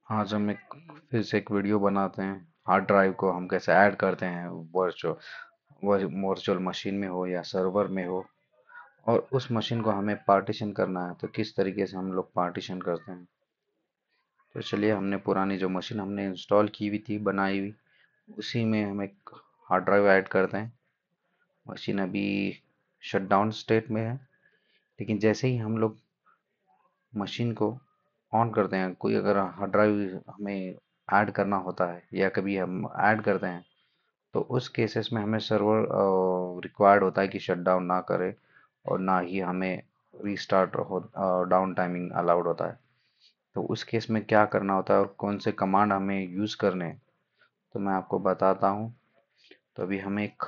आज हम एक फिर से एक वीडियो बनाते हैं। हार्ड ड्राइव को हम कैसे ऐड करते हैं, वर्चुअल मशीन में हो या सर्वर में हो, और उस मशीन को हमें पार्टीशन करना है तो किस तरीके से हम लोग पार्टीशन करते हैं। तो चलिए, हमने पुरानी जो मशीन हमने इंस्टॉल की हुई थी, बनाई हुई, उसी में हम एक हार्ड ड्राइव ऐड करते हैं। मशीन अभी शटडाउन स्टेट में है, लेकिन जैसे ही हम लोग मशीन को ऑन करते हैं, कोई अगर हार्ड ड्राइव हमें ऐड करना होता है या कभी हम ऐड करते हैं, तो उस केसेस में हमें सर्वर रिक्वायर्ड होता है कि शट डाउन ना करे, और ना ही हमें रीस्टार्ट हो डाउन टाइमिंग अलाउड होता है। तो उस केस में क्या करना होता है और कौन से कमांड हमें यूज़ करने हैं, तो मैं आपको बताता हूँ। तो अभी हम एक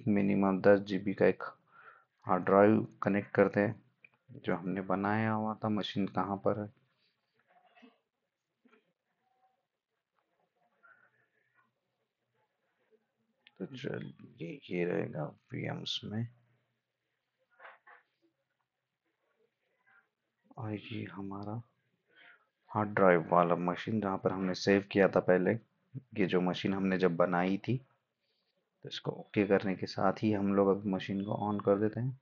मिनिमम 10 GB का एक हार्ड ड्राइव कनेक्ट करते हैं, जो हमने बनाया हुआ था। मशीन कहाँ पर है? तो चलिए, ये रहेगा VMs में, और ये हमारा हार्ड ड्राइव वाला मशीन जहाँ पर हमने सेव किया था पहले। ये जो मशीन हमने जब बनाई थी, तो इसको ओके करने के साथ ही हम लोग अब मशीन को ऑन कर देते हैं।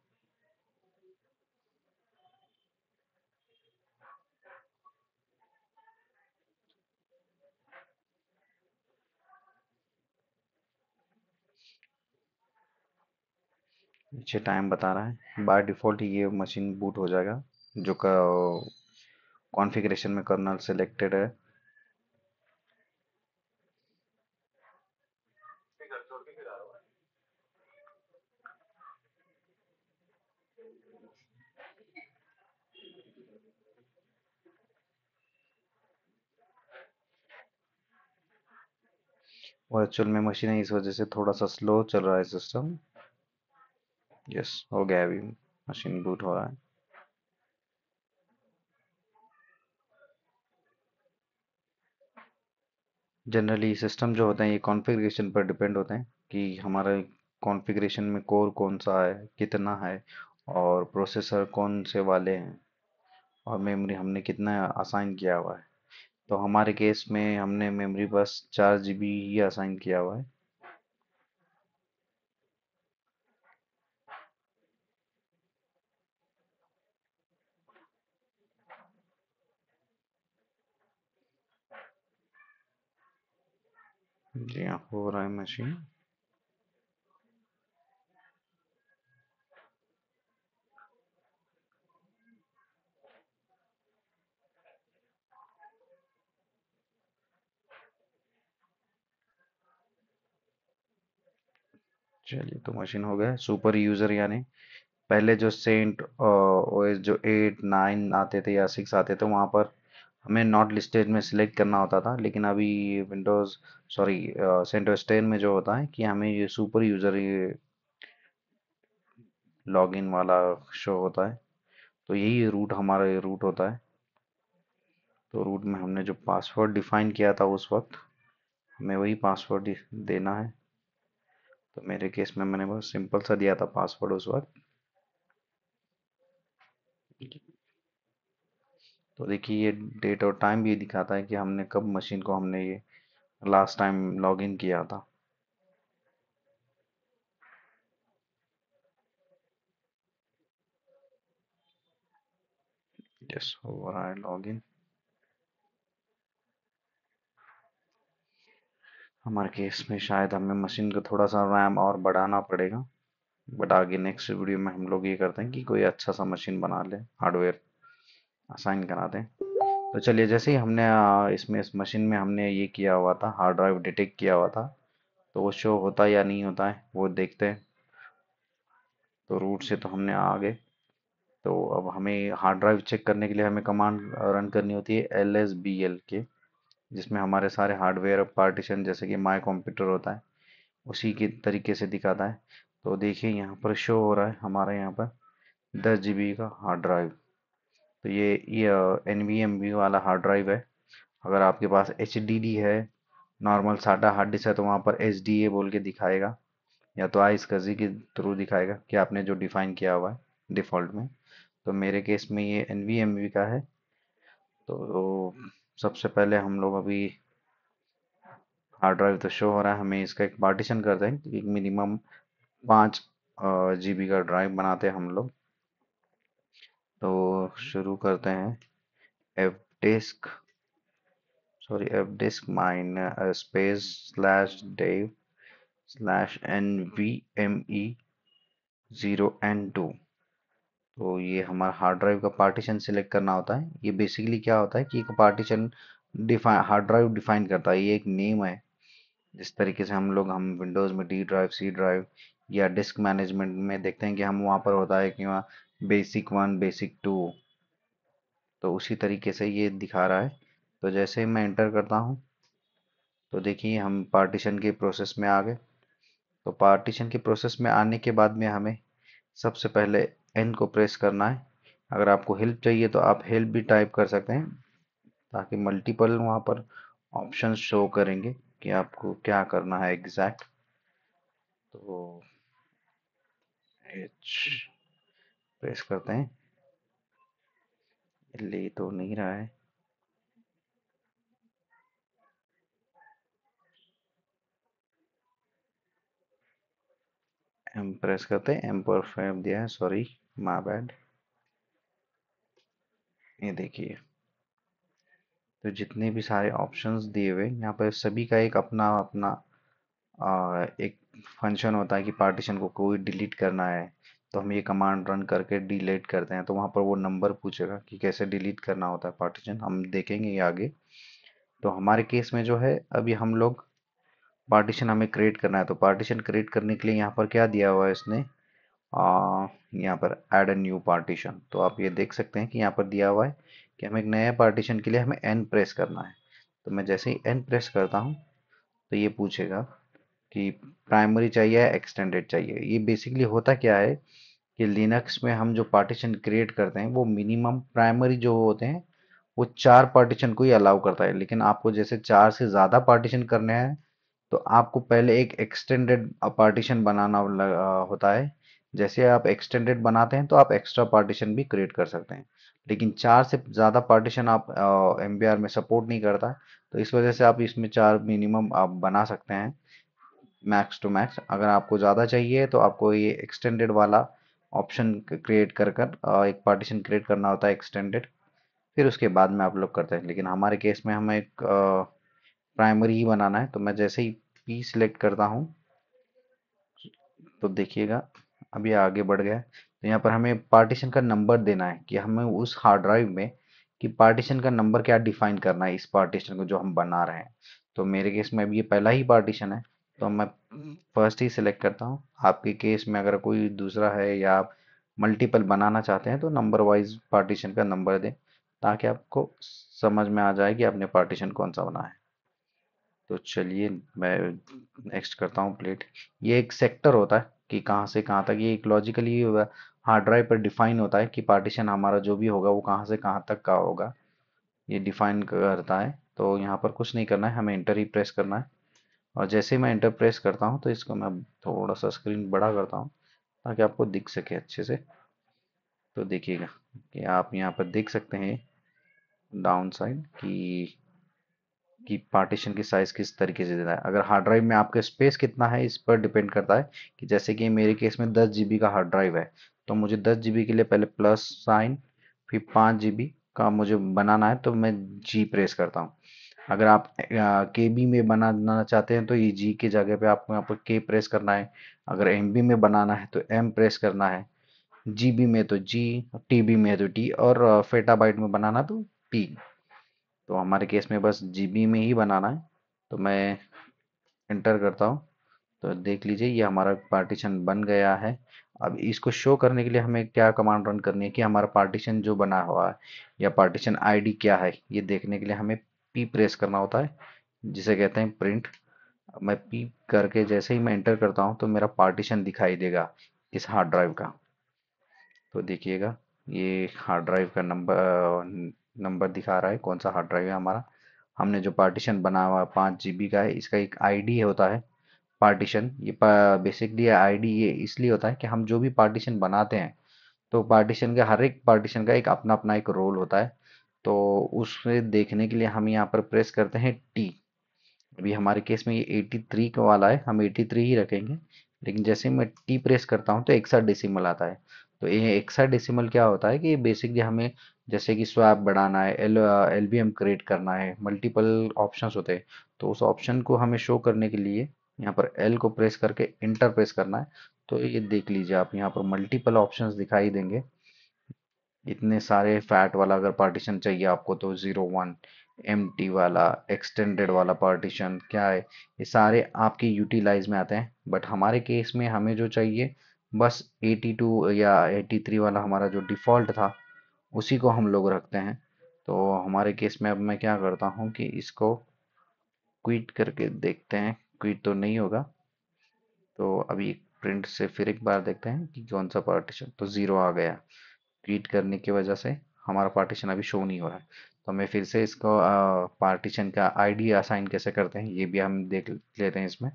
नीचे टाइम बता रहा है, बाय डिफ़ॉल्ट ये मशीन बूट हो जाएगा जो का कॉन्फ़िगरेशन में कर्नल सेलेक्टेड है। वर्चुअल में मशीन है, इस वजह से थोड़ा सा स्लो चल रहा है सिस्टम। यस, हो गया, अभी मशीन बूट हो रहा है। जनरली सिस्टम जो होते हैं ये कॉन्फ़िगरेशन पर डिपेंड होते हैं कि हमारा कॉन्फ़िगरेशन में कोर कौन सा है, कितना है, और प्रोसेसर कौन से वाले हैं, और मेमोरी हमने कितना असाइन किया हुआ है। तो हमारे केस में हमने मेमोरी बस 4 GB ही असाइन किया हुआ है। जी हाँ, हो रहा है मशीन। चलिए, तो मशीन हो गया सुपर यूज़र, यानी पहले जो सेंट ओएस जो 8 9 आते थे या 6 आते थे, वहाँ पर हमें नॉट लिस्टेड में सिलेक्ट करना होता था। लेकिन अभी विंडोज़, सॉरी, सेंटोस 10 में जो होता है कि हमें ये सुपर यूज़र, ये लॉगिन वाला शो होता है। तो यही रूट, हमारा ये रूट होता है। तो रूट में हमने जो पासवर्ड डिफाइन किया था उस वक्त, हमें वही पासवर्ड देना है। तो मेरे केस में मैंने बहुत सिंपल सा दिया था पासवर्ड उस वक्त। तो देखिए, ये डेट और टाइम भी दिखाता है कि हमने कब मशीन को हमने ये लास्ट टाइम लॉगिन किया था। यस, हो रहा है लॉगिन। हमारे केस में शायद हमें मशीन को थोड़ा सा रैम और बढ़ाना पड़ेगा, बट आगे नेक्स्ट वीडियो में हम लोग ये करते हैं कि कोई अच्छा सा मशीन बना ले, हार्डवेयर असाइन करा दें। तो चलिए, जैसे ही हमने इसमें इस मशीन में हमने ये किया हुआ था, हार्ड ड्राइव डिटेक्ट किया हुआ था, तो वो शो होता है या नहीं होता है वो देखते हैं। तो रूट से तो हमने आ गए। तो अब हमें हार्ड ड्राइव चेक करने के लिए हमें कमांड रन करनी होती है LSBL के, जिसमें हमारे सारे हार्डवेयर पार्टीशन, जैसे कि माई कंप्यूटर होता है, उसी के तरीके से दिखाता है। तो देखिए, यहाँ पर शो हो रहा है हमारे यहाँ पर 10 GB का हार्ड ड्राइव। तो ये NVMe वाला हार्ड ड्राइव है। अगर आपके पास HDD है, नॉर्मल सादा हार्ड डिस्क है, तो वहाँ पर SDA बोल के दिखाएगा, या तो आइसकजी के थ्रू दिखाएगा कि आपने जो डिफाइन किया हुआ है डिफ़ॉल्ट में। तो मेरे केस में ये NVMe का है। तो सबसे पहले हम लोग अभी हार्ड ड्राइव तो शो हो रहा है, हमें इसका एक पार्टीशन करते हैं कि मिनिमम 5 GB का ड्राइव बनाते हैं हम लोग। तो शुरू करते हैं F disk F disk mine space slash dev slash N V M E 0N2। तो ये हमारा हार्ड ड्राइव का पार्टीशन सिलेक्ट करना होता है। ये बेसिकली क्या होता है कि एक partition define hard drive define करता है, ये एक नेम है। जिस तरीके से हम विंडोज़ में डी ड्राइव, सी ड्राइव या डिस्क मैनेजमेंट में देखते हैं कि हम वहाँ पर होता है कि वहाँ बेसिक 1, बेसिक 2, तो उसी तरीके से ये दिखा रहा है। तो जैसे ही मैं एंटर करता हूँ तो देखिए हम पार्टीशन के प्रोसेस में आ गए। तो पार्टीशन के प्रोसेस में आने के बाद में हमें सबसे पहले एन को प्रेस करना है। अगर आपको हेल्प चाहिए तो आप हेल्प भी टाइप कर सकते हैं, ताकि मल्टीपल वहाँ पर ऑप्शंस शो करेंगे कि आपको क्या करना है एग्जैक्ट। तो एच प्रेस करते हैं, ले तो नहीं रहा है। एम प्रेस करते हैं, एम पर फ्रेम दिया है, सॉरी माय बैड। ये देखिए, तो जितने भी सारे ऑप्शंस दिए हुए यहाँ पर सभी का एक अपना अपना एक फंक्शन होता है कि पार्टीशन को कोई डिलीट करना है तो हम ये कमांड रन करके डिलीट करते हैं, तो वहाँ पर वो नंबर पूछेगा कि कैसे डिलीट करना होता है पार्टीशन, हम देखेंगे ये आगे। तो हमारे केस में जो है अभी हम लोग पार्टीशन हमें क्रिएट करना है, तो पार्टीशन क्रिएट करने के लिए यहाँ पर क्या दिया हुआ है इसने, यहाँ पर ऐड अ न्यू पार्टीशन। तो आप ये देख सकते हैं कि यहाँ पर दिया हुआ है कि हमें एक नया पार्टीशन के लिए हमें एन प्रेस करना है। तो मैं जैसे ही एन प्रेस करता हूँ तो ये पूछेगा कि प्राइमरी चाहिए या एक्सटेंडेड चाहिए। ये बेसिकली होता क्या है कि लिनक्स में हम जो पार्टीशन क्रिएट करते हैं वो मिनिमम प्राइमरी जो होते हैं वो 4 पार्टीशन को ही अलाउ करता है, लेकिन आपको जैसे 4 से ज़्यादा पार्टीशन करने हैं तो आपको पहले एक एक्सटेंडेड पार्टीशन बनाना होता है। जैसे आप एक्सटेंडेड बनाते हैं तो आप एक्स्ट्रा पार्टीशन भी क्रिएट कर सकते हैं, लेकिन 4 से ज़्यादा पार्टीशन आप एमबीआर में सपोर्ट नहीं करता, तो इस वजह से आप इसमें 4 मिनिमम आप बना सकते हैं मैक्स टू मैक्स। अगर आपको ज़्यादा चाहिए तो आपको ये एक्सटेंडेड वाला ऑप्शन क्रिएट कर कर एक पार्टीशन क्रिएट करना होता है एक्सटेंडेड, फिर उसके बाद में आप लोग करते हैं। लेकिन हमारे केस में हमें एक प्राइमरी ही बनाना है, तो मैं जैसे ही पी सिलेक्ट करता हूँ तो देखिएगा अभी आगे बढ़ गया है। तो यहाँ पर हमें पार्टीशन का नंबर देना है कि हमें उस हार्ड ड्राइव में कि पार्टीशन का नंबर क्या डिफाइन करना है इस पार्टीशन को जो हम बना रहे हैं। तो मेरे केस में अभी ये पहला ही पार्टीशन है तो मैं फर्स्ट ही सिलेक्ट करता हूँ। आपके केस में अगर कोई दूसरा है या आप मल्टीपल बनाना चाहते हैं तो नंबर वाइज पार्टीशन का नंबर दें, ताकि आपको समझ में आ जाए कि आपने पार्टीशन कौन सा बना है। तो चलिए मैं नेक्स्ट करता हूँ प्लेट। ये एक सेक्टर होता है कि कहाँ से कहाँ तक, ये एक लॉजिकली हार्ड ड्राइव पर डिफाइन होता है कि पार्टीशन हमारा जो भी होगा वो कहाँ से कहाँ तक का होगा, ये डिफाइन करता है। तो यहाँ पर कुछ नहीं करना है, हमें इंटर ही प्रेस करना है। और जैसे ही मैं इंटर प्रेस करता हूँ तो इसको मैं थोड़ा सा स्क्रीन बड़ा करता हूँ ताकि आपको दिख सके अच्छे से। तो देखिएगा कि आप यहाँ पर देख सकते हैं डाउन साइड कि पार्टीशन की साइज किस तरीके से देना है। अगर हार्ड ड्राइव में आपके स्पेस कितना है इस पर डिपेंड करता है कि जैसे कि मेरे केस में 10 GB का हार्ड ड्राइव है, तो मुझे 10 GB के लिए पहले प्लस साइन फिर 5 GB का मुझे बनाना है तो मैं जी प्रेस करता हूँ। अगर आप केबी में बनाना चाहते हैं तो ये जी की जगह पे आपको यहाँ पर के प्रेस करना है। अगर एमबी में बनाना है तो एम प्रेस करना है, जीबी में तो जी, टीबी में तो टी, और फेटाबाइट में बनाना तो पी। तो हमारे केस में बस जीबी में ही बनाना है, तो मैं एंटर करता हूँ। तो देख लीजिए ये हमारा पार्टीशन बन गया है। अब इसको शो करने के लिए हमें क्या कमांड रन करनी है कि हमारा पार्टीशन जो बना हुआ है या पार्टीशन आईडी क्या है, ये देखने के लिए हमें पी प्रेस करना होता है, जिसे कहते हैं प्रिंट। मैं पी करके जैसे ही मैं एंटर करता हूँ तो मेरा पार्टीशन दिखाई देगा इस हार्ड ड्राइव का। तो देखिएगा ये हार्ड ड्राइव का नंबर दिखा रहा है कौन सा हार्ड ड्राइव है हमारा। हमने जो पार्टीशन बना हुआ 5 GB का है, इसका एक आईडी होता है पार्टीशन। ये बेसिकली आईडी ये इसलिए होता है कि हम जो भी पार्टीशन बनाते हैं तो पार्टीशन के हर एक पार्टीशन का एक अपना अपना एक रोल होता है। तो उसे देखने के लिए हम यहाँ पर प्रेस करते हैं टी। अभी हमारे केस में ये 83 का वाला है, हम 83 ही रखेंगे। लेकिन जैसे मैं टी प्रेस करता हूँ तो हेक्साडेसिमल आता है। तो ये हेक्साडेसिमल क्या होता है कि बेसिकली हमें जैसे कि स्वैप बढ़ाना है, एलबीएम क्रिएट करना है, मल्टीपल ऑप्शंस होते हैं। तो उस ऑप्शन को हमें शो करने के लिए यहाँ पर एल को प्रेस करके इंटर प्रेस करना है। तो ये देख लीजिए आप, यहाँ पर मल्टीपल ऑप्शंस दिखाई देंगे। इतने सारे फैट वाला अगर पार्टीशन चाहिए आपको तो 01, एम्प्टी वाला, एक्सटेंडेड वाला पार्टीशन क्या है, ये सारे आपके यूटिलाइज में आते हैं। बट हमारे केस में हमें जो चाहिए बस 82 या 83 वाला हमारा जो डिफ़ॉल्ट था उसी को हम लोग रखते हैं। तो हमारे केस में अब मैं क्या करता हूँ कि इसको क्विट करके देखते हैं। क्विट तो नहीं होगा, तो अभी प्रिंट से फिर एक बार देखते हैं कि कौन सा पार्टीशन, तो 0 आ गया। क्रिएट करने की वजह से हमारा पार्टीशन अभी शो नहीं हो रहा है। तो हमें फिर से इसको पार्टीशन का आईडी असाइन कैसे करते हैं ये भी हम देख लेते हैं इसमें।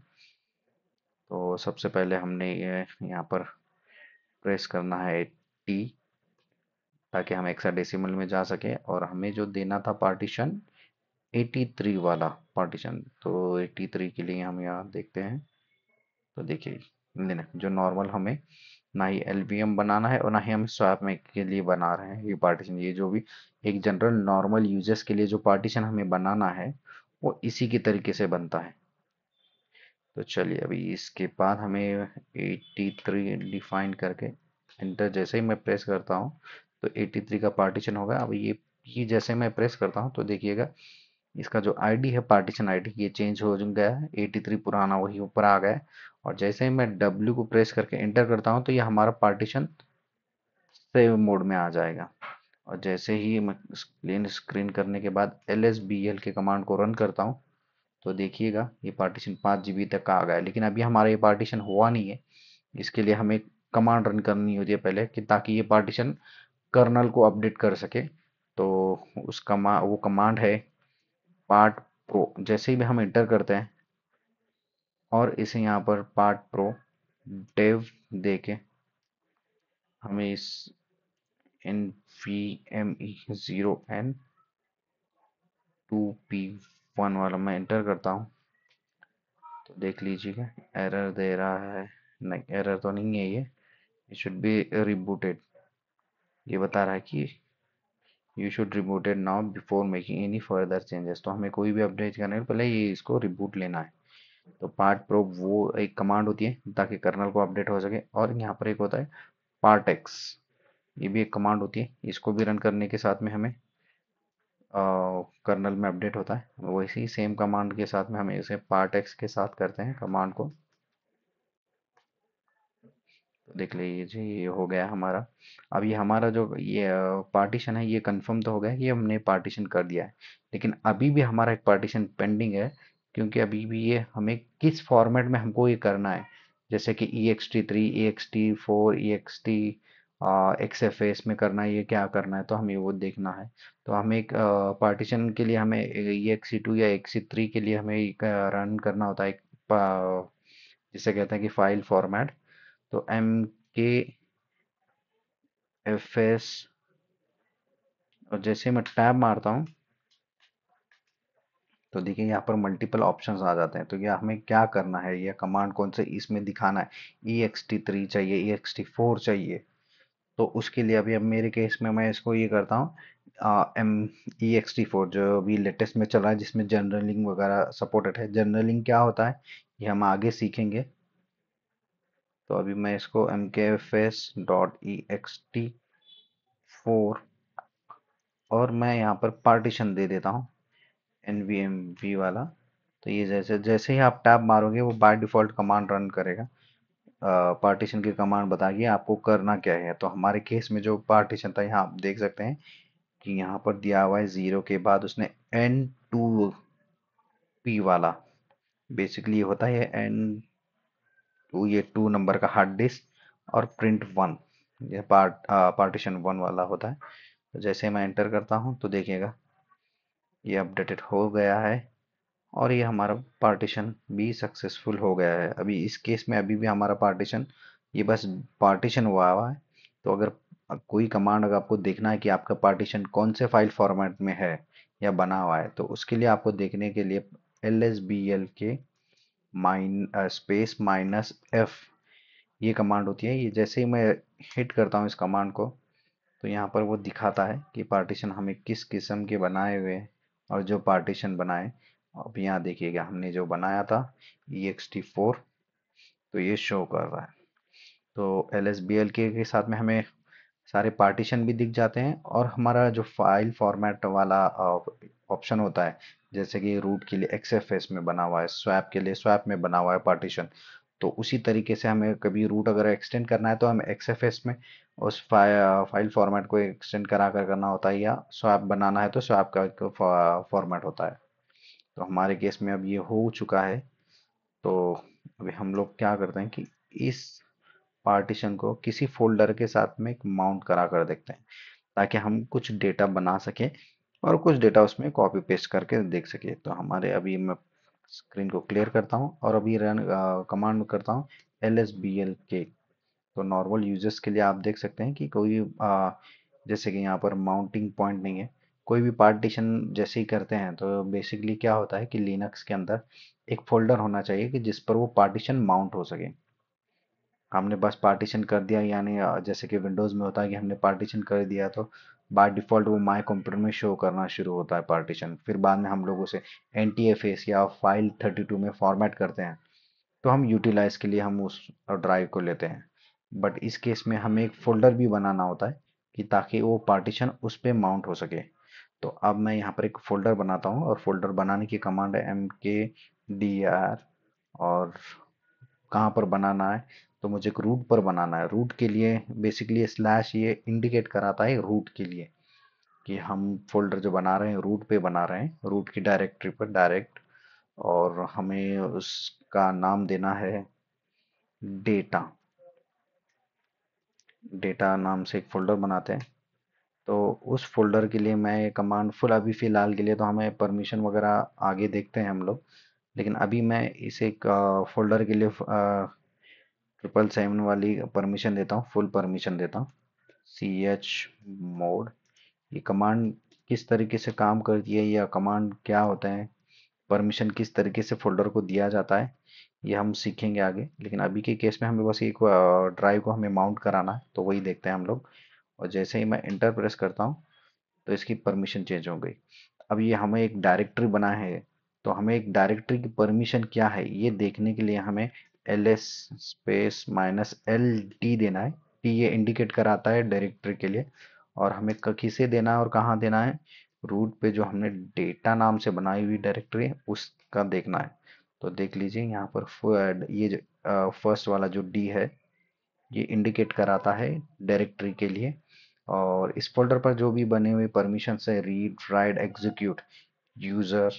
तो सबसे पहले हमने ये यहाँ पर प्रेस करना है टी, ताकि हम हेक्साडेसिमल में जा सके। और हमें जो देना था पार्टीशन 83 वाला पार्टीशन, तो 83 के लिए हम यहाँ देखते हैं। तो देखिए, नहीं नहीं, जो नॉर्मल हमें ना ही एलवीएम बनाना है और ना ही हम स्वैप में के लिए बना रहे हैं ये पार्टीशन। ये जो भी एक जनरल नॉर्मल यूजर्स के लिए जो पार्टीशन हमें बनाना है वो इसी के तरीके से बनता है। तो चलिए, अभी इसके बाद हमें 83 डिफाइन करके इंटर जैसे ही मैं प्रेस करता हूँ तो 83 का पार्टीशन होगा। अब ये जैसे मैं प्रेस करता हूँ तो देखिएगा इसका जो आईडी है, पार्टीशन आईडी, ये चेंज हो गया है। 83 पुराना वही ऊपर आ गया है। और जैसे ही मैं डब्ल्यू को प्रेस करके एंटर करता हूँ तो ये हमारा पार्टीशन सेव मोड में आ जाएगा। और जैसे ही मैं क्लीन स्क्रीन करने के बाद LSBL के कमांड को रन करता हूँ तो देखिएगा ये पार्टीशन 5 GB तक का आ गया है। लेकिन अभी हमारा ये पार्टीशन हुआ नहीं है। इसके लिए हमें कमांड रन करनी होती है पहले, कि ताकि ये पार्टीशन कर्नल को अपडेट कर सके। तो वो कमांड है पार्ट प्रो। जैसे ही हम इंटर करते हैं और इसे यहाँ पर पार्ट प्रो डेव देके हमें इस NVMe0N2P1 वाला मैं इंटर करता हूँ तो देख लीजिएगा एरर दे रहा है। नहीं, एरर तो नहीं है ये, शुड बी रिबूटेड। ये बता रहा है कि you should rebooted now before making any further changes. तो हमें कोई भी अपडेट करने से पहले ये इसको रिबूट लेना है। तो पार्ट प्रो वो एक कमांड होती है ताकि कर्नल को अपडेट हो सके। और यहाँ पर एक होता है पार्ट एक्स, ये भी एक कमांड होती है। इसको भी रन करने के साथ में हमें कर्नल में अपडेट होता है। वैसे ही सेम कमांड के साथ में हमें इसे पार्ट एक्स के साथ करते हैं कमांड को। तो देख लीजिए ये हो गया हमारा। अब ये हमारा जो ये पार्टीशन है ये कंफर्म तो हो गया, ये हमने पार्टीशन कर दिया है। लेकिन अभी भी हमारा एक पार्टीशन पेंडिंग है, क्योंकि अभी भी ये हमें किस फॉर्मेट में हमको ये करना है। जैसे कि EXT3, EXT4, EXT XFS में करना है, ये क्या करना है, तो हमें वो देखना है। तो हमें एक पार्टीशन के लिए हमें EXE2 या EXE3 के लिए हमें रन करना होता है एक जिसे कहते हैं कि फाइल फॉर्मेट। तो MKFS, और जैसे मैं टैब मारता हूँ तो देखिए यहाँ पर मल्टीपल ऑप्शंस आ जाते हैं। तो ये हमें क्या करना है, यह कमांड कौन से इसमें दिखाना है। EXT3 चाहिए, EXT4 चाहिए। तो उसके लिए अभी अब मेरे केस में मैं इसको ये करता हूँ एम EXT4 जो अभी लेटेस्ट में चल रहा है, जिसमें जर्नलिंग वगैरह सपोर्टेड है। जर्नलिंग क्या होता है ये हम आगे सीखेंगे। तो अभी मैं इसको MKFS.ext4 और मैं यहाँ पर पार्टीशन दे देता हूँ NVMe वाला। तो ये जैसे जैसे ही आप टैब मारोगे वो बाय डिफॉल्ट कमांड रन करेगा। पार्टीशन की कमांड बताइए आपको करना क्या है। तो हमारे केस में जो पार्टीशन था यहाँ आप देख सकते हैं कि यहाँ पर दिया हुआ है 0 के बाद उसने N2P वाला, बेसिकली होता है N2, ये 2 नंबर का हार्ड डिस्क, और प्रिंट 1, ये पार्टीशन 1 वाला होता है। तो जैसे मैं एंटर करता हूँ तो देखिएगा ये अपडेटेड हो गया है और ये हमारा पार्टीशन भी सक्सेसफुल हो गया है। अभी इस केस में अभी भी हमारा पार्टीशन, ये बस पार्टीशन हुआ हुआ है। तो अगर कोई कमांड अगर आपको देखना है कि आपका पार्टीशन कौन से फाइल फॉर्मेट में है या बना हुआ है, तो उसके लिए आपको देखने के लिए lsbl के स्पेस -f ये कमांड होती है। ये जैसे ही मैं हिट करता हूँ इस कमांड को, तो यहाँ पर वो दिखाता है कि पार्टीशन हमें किस किस्म के बनाए हुए हैं और जो पार्टीशन बनाए। अब यहाँ देखिएगा हमने जो बनाया था ext4, तो ये शो कर रहा है। तो lsbl के साथ में हमें सारे पार्टीशन भी दिख जाते हैं, और हमारा जो फाइल फॉर्मेट वाला ऑप्शन होता है, जैसे कि रूट के लिए XFS में बना हुआ है, स्वैप के लिए स्वैप में बना हुआ है पार्टीशन, तो उसी तरीके से हमें कभी रूट अगर एक्सटेंड करना है तो हमें XFS में उस फाइल फॉर्मेट को एक्सटेंड करा कर करना होता है, या स्वैप बनाना है तो स्वैप का फॉर्मेट होता है। तो हमारे केस में अब ये हो चुका है। तो अभी हम लोग क्या करते हैं कि इस पार्टीशन को किसी फोल्डर के साथ में माउंट करा कर देखते हैं, ताकि हम कुछ डेटा बना सके और कुछ डेटा उसमें कॉपी पेस्ट करके देख सके। तो हमारे अभी मैं स्क्रीन को क्लियर करता हूँ और अभी रन कमांड करता हूँ lsbl के। तो नॉर्मल यूजर्स के लिए आप देख सकते हैं कि कोई जैसे कि यहाँ पर माउंटिंग पॉइंट नहीं है, कोई भी पार्टीशन जैसे ही करते हैं तो बेसिकली क्या होता है कि लिनक्स के अंदर एक फोल्डर होना चाहिए कि जिस पर वो पार्टीशन माउंट हो सके। हमने बस पार्टीशन कर दिया, यानी जैसे कि विंडोज़ में होता है कि हमने पार्टीशन कर दिया, तो बाय डिफ़ॉल्ट वो माय कंप्यूटर में शो करना शुरू होता है पार्टीशन। फिर बाद में हम लोग उसे NTFS या फाइल 32 में फॉर्मेट करते हैं, तो हम यूटिलाइज के लिए हम उस ड्राइव को लेते हैं। बट इस केस में हमें एक फ़ोल्डर भी बनाना होता है कि ताकि वो पार्टीशन उस पे माउंट हो सके। तो अब मैं यहाँ पर एक फ़ोल्डर बनाता हूँ, और फ़ोल्डर बनाने की कमांड है mkdir। और कहाँ पर बनाना है, तो मुझे एक रूट पर बनाना है। रूट के लिए बेसिकली स्लैश ये इंडिकेट कराता है रूट के लिए कि हम फोल्डर जो बना रहे हैं रूट पे बना रहे हैं, रूट की डायरेक्टरी पर डायरेक्ट। और हमें उसका नाम देना है डेटा। डेटा नाम से एक फोल्डर बनाते हैं। तो उस फोल्डर के लिए मैं ये कमांड फुल, अभी फिलहाल के लिए तो हमें परमिशन वगैरह आगे देखते हैं हम लोग, लेकिन अभी मैं इसे एक फोल्डर के लिए 777 वाली परमिशन देता हूँ, फुल परमिशन देता हूँ। ch मोड, ये कमांड किस तरीके से काम करती है या कमांड क्या होता है, परमिशन किस तरीके से फोल्डर को दिया जाता है, ये हम सीखेंगे आगे। लेकिन अभी के केस में हमें बस एक ड्राइव को हमें माउंट कराना है, तो वही देखते हैं हम लोग। और जैसे ही मैं इंटर प्रेस करता हूँ तो इसकी परमिशन चेंज हो गई। अब ये हमें एक डायरेक्टरी बना है, तो हमें एक डायरेक्टरी की परमिशन क्या है ये देखने के लिए हमें ls स्पेस -lt देना है। टी ये इंडिकेट कराता है डायरेक्टरी के लिए, और हमें किसे देना है और कहाँ देना है, रूट पे जो हमने डेटा नाम से बनाई हुई डायरेक्टरी है उसका देखना है। तो देख लीजिए यहाँ पर ये जो फर्स्ट वाला जो डी है, ये इंडिकेट कराता है डायरेक्टरी के लिए। और इस फोल्डर पर जो भी बने हुए परमिशन है, read write execute user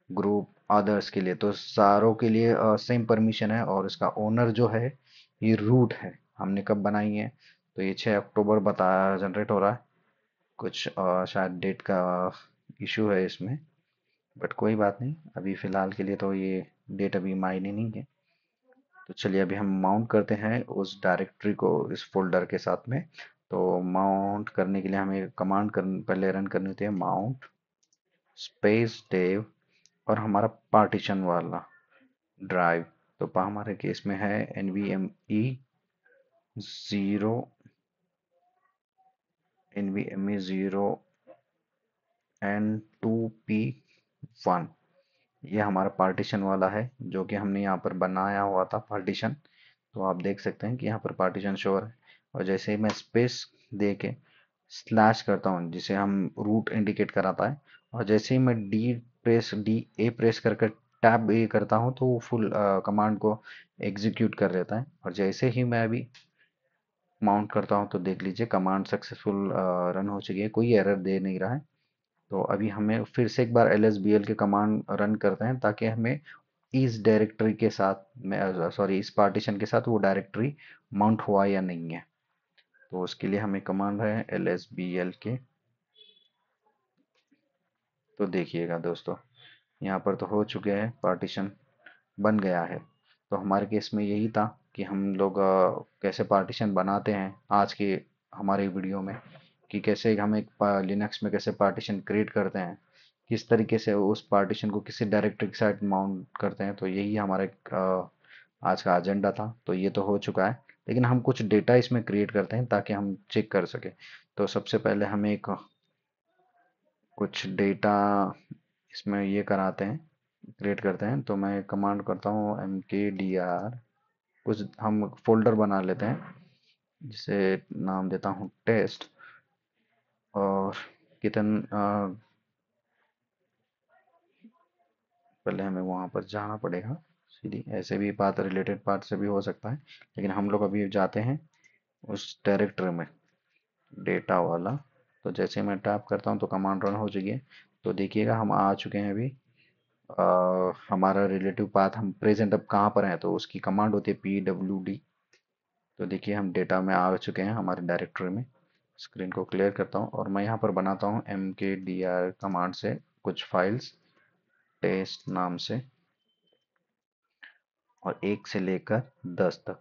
group others के लिए, तो सारों के लिए सेम परमिशन है। और इसका ओनर जो है ये रूट है। हमने कब बनाई है, तो ये 6 अक्टूबर बताया जनरेट हो रहा है। कुछ शायद डेट का इशू है इसमें, बट कोई बात नहीं, अभी फिलहाल के लिए तो ये डेट अभी मायने नहीं है। तो चलिए अभी हम माउंट करते हैं उस डायरेक्टरी को इस फोल्डर के साथ में। तो माउंट करने के लिए हमें कमांड पहले रन करनी होती है, माउंट स्पेस डेव, और हमारा पार्टीशन वाला ड्राइव। तो हमारे केस में है NVMe 0, N2P1, ये हमारा पार्टीशन वाला है जो कि हमने यहाँ पर बनाया हुआ था पार्टीशन। तो आप देख सकते हैं कि यहाँ पर पार्टीशन शो है। और जैसे ही मैं स्पेस दे के स्लैश करता हूँ जिसे हम रूट इंडिकेट कराता है, और जैसे ही मैं डी ए प्रेस करके टैब ए करता हूँ तो वो फुल कमांड को एग्जीक्यूट कर लेता है। और जैसे ही मैं अभी माउंट करता हूँ तो देख लीजिए कमांड सक्सेसफुल रन हो चुकी है, कोई एरर दे नहीं रहा है। तो अभी हमें फिर से एक बार lsbl के कमांड रन करते हैं ताकि हमें इस डायरेक्टरी के साथ में, सॉरी इस पार्टीशन के साथ वो डायरेक्टरी माउंट हुआ या नहीं है। तो उसके लिए हमें कमांड है lsbl के। तो देखिएगा दोस्तों, यहाँ पर तो हो चुके हैं, पार्टीशन बन गया है। तो हमारे केस में यही था कि हम लोग कैसे पार्टीशन बनाते हैं आज के हमारे वीडियो में कि कैसे हम एक लिनक्स में कैसे पार्टीशन क्रिएट करते हैं, किस तरीके से उस पार्टीशन को किसी डायरेक्टरी के साथ माउंट करते हैं। तो यही हमारे आज का एजेंडा था। तो ये तो हो चुका है, लेकिन हम कुछ डेटा इसमें क्रिएट करते हैं ताकि हम चेक कर सके। तो सबसे पहले हम एक कुछ डेटा इसमें ये कराते हैं, क्रिएट करते हैं। तो मैं कमांड करता हूँ mkdir, कुछ हम फोल्डर बना लेते हैं जिसे नाम देता हूँ टेस्ट। और कितन पहले हमें वहाँ पर जाना पड़ेगा सीधी, ऐसे भी बात रिलेटेड पार्ट से भी हो सकता है, लेकिन हम लोग अभी जाते हैं उस डायरेक्टरी में, डेटा वाला। तो जैसे मैं टैप करता हूँ तो कमांड रन हो चुकी है। तो देखिएगा हम आ चुके हैं अभी। हमारा रिलेटिव पाथ, हम प्रेजेंट अब कहाँ पर हैं, तो उसकी कमांड होती है pwd। तो देखिए हम डेटा में आ चुके हैं हमारे डायरेक्टरी में। स्क्रीन को क्लियर करता हूँ और मैं यहाँ पर बनाता हूँ mkdir कमांड से कुछ फाइल्स टेस्ट नाम से, और 1 से लेकर 10 तक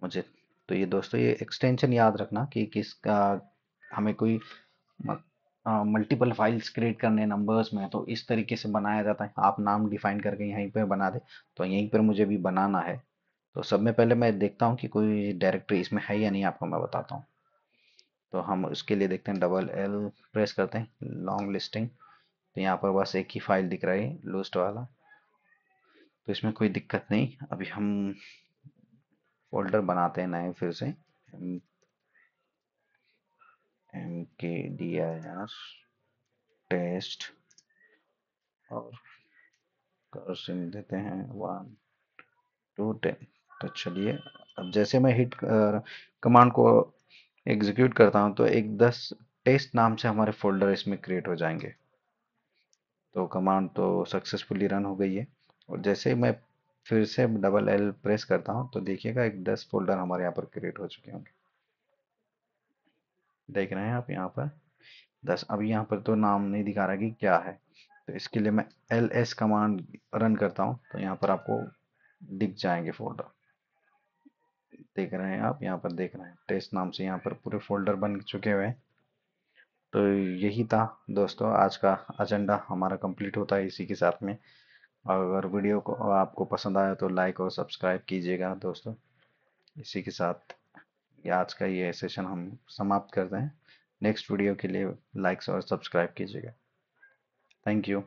मुझे। तो ये दोस्तों ये एक्सटेंशन याद रखना कि किसका, हमें कोई मल्टीपल फाइल्स क्रिएट करने नंबर्स में, तो इस तरीके से बनाया जाता है। आप नाम डिफाइन करके यहीं पे बना दे, तो यहीं पर मुझे भी बनाना है। तो सब में पहले मैं देखता हूँ कि कोई डायरेक्टरी इसमें है या नहीं, आपको मैं बताता हूँ। तो हम उसके लिए देखते हैं, डबल एल प्रेस करते हैं, लॉन्ग लिस्टिंग। तो यहाँ पर बस एक ही फाइल दिख रहा है, लूस्ट वाला। तो इसमें कोई दिक्कत नहीं। अभी हम फोल्डर बनाते हैं नए फिर से, mkdir टेस्ट, और कर्सिंग देते हैं 1 2 10। तो चलिए, अब जैसे मैं हिट कमांड को एग्जीक्यूट करता हूँ तो एक 10 टेस्ट नाम से हमारे फोल्डर इसमें क्रिएट हो जाएंगे। तो कमांड तो सक्सेसफुली रन हो गई है। और जैसे मैं फिर से डबल एल प्रेस करता हूँ तो देखिएगा एक 10 फोल्डर हमारे यहाँ पर क्रिएट हो चुके होंगे। देख रहे हैं आप यहाँ पर 10। अभी यहाँ पर तो नाम नहीं दिखा रहा कि क्या है, तो इसके लिए मैं ls कमांड रन करता हूँ। तो यहाँ पर आपको दिख जाएंगे फोल्डर, देख रहे हैं आप यहाँ पर, देख रहे हैं टेस्ट नाम से यहाँ पर पूरे फोल्डर बन चुके हुए हैं। तो यही था दोस्तों, आज का एजेंडा हमारा कंप्लीट होता है इसी के साथ में। अगर वीडियो को आपको पसंद आया तो लाइक और सब्सक्राइब कीजिएगा दोस्तों। इसी के साथ ये आज का ये सेशन हम समाप्त करते हैं। नेक्स्ट वीडियो के लिए लाइक्स और सब्सक्राइब कीजिएगा। Thank you.